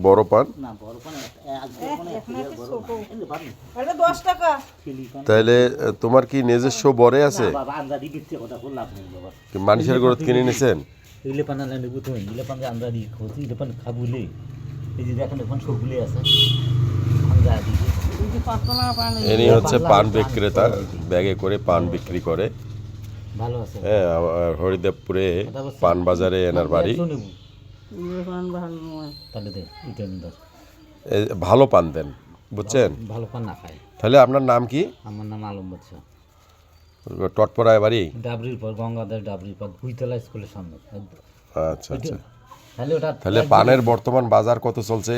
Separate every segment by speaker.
Speaker 1: বড় পান
Speaker 2: না বড় পান
Speaker 3: এটা 10 টাকা।
Speaker 1: তাহলে তোমার কি নিজস্ব বরে আছে
Speaker 2: বাবা আন্দাজি দিতে কথা বল লাভ নেই বাবা
Speaker 1: কি মানুষের গরত কিনে নিছেন
Speaker 2: ইলে পান না নেবো তুমি ইলে পান আন্দাজি খোঁজি ইলে পান খাবুলে এই যে দেখেন এখন সবগুলি আছে আন্দাজি
Speaker 3: এই যে 5 টাকা পান।
Speaker 1: ইনি হচ্ছে পান বিক্রেতা ব্যাগে করে পান বিক্রি করে
Speaker 2: ভালো আছে
Speaker 1: হ্যাঁ হরিদেবপুরে পান বাজারে এনার বাড়ি
Speaker 3: এই পান ভালো নয়।
Speaker 2: তাহলে দে এটা নিন দশ
Speaker 1: ভালো পান দেন বুঝছেন
Speaker 2: ভালো পান না খায়
Speaker 1: তাহলে আপনার নাম কি
Speaker 2: আমার নাম আলম বাদশা
Speaker 1: টটপড়ায় বাড়ি
Speaker 2: ডাবরির পর গঙ্গাধর ডাবরির পর ভুইতলা স্কুলের সামনে
Speaker 1: আচ্ছা আচ্ছা
Speaker 2: তাহলে ওটা
Speaker 1: তাহলে পানের বর্তমান বাজার কত চলছে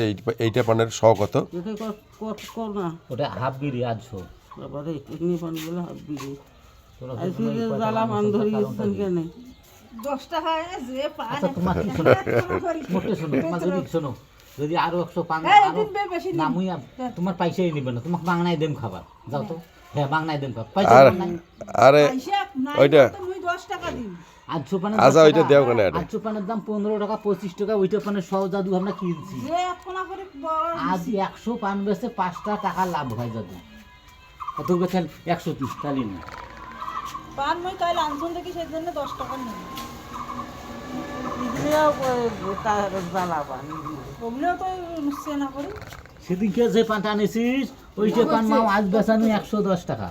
Speaker 1: এইটা পানের শ কত
Speaker 3: এটা কত কর না
Speaker 2: ওটা হাফ বিড়ি 800
Speaker 3: বাবা রে এমনি পান বলে হাববি।
Speaker 2: তোরা
Speaker 3: আইসি জ্বালা মান ধরিয়েছেন কেন? 10 টাকা যে পান।
Speaker 2: আচ্ছা তোমার কি শোনো মোটে শোনো তোমার যদি শোনো যদি আরো 100 পান
Speaker 3: এই
Speaker 2: আরো
Speaker 3: দিন বেশি দিন।
Speaker 2: নামুইয়া তোমার পয়সাই নিবে না তোমাকে বাংলায় দেন খাবার যাও তো হ্যাঁ বাংলায় দেন খাবার পয়সা
Speaker 1: আর
Speaker 2: বাংলায়
Speaker 1: আরে
Speaker 3: পয়সা নাই
Speaker 1: ওইটা
Speaker 3: তো মুই 10 টাকা দিই।
Speaker 2: 800 পানের
Speaker 1: আচ্ছা ওইটা দেও কেন এটা
Speaker 2: 800 পানের দাম 15 টাকা 25 টাকা ওইটা পানের সহ জাদু আমরা কিনছি
Speaker 3: যে কোনা করে বড়
Speaker 2: আজ 100 পান বেচে 5টা টাকা লাভ হয় জাদু কত বেচেন 130 তালি না
Speaker 3: পান মই কাল আনছন দেখি সেজন্য 10 টাকা নেই। ইদিও তার জ্বালা পান। ওগুলো তো নিশ্চয় না করি।
Speaker 2: সেদিনকে যে পানটা আনেছিস ওইটা পান মাও আজ বেচানো 110 টাকা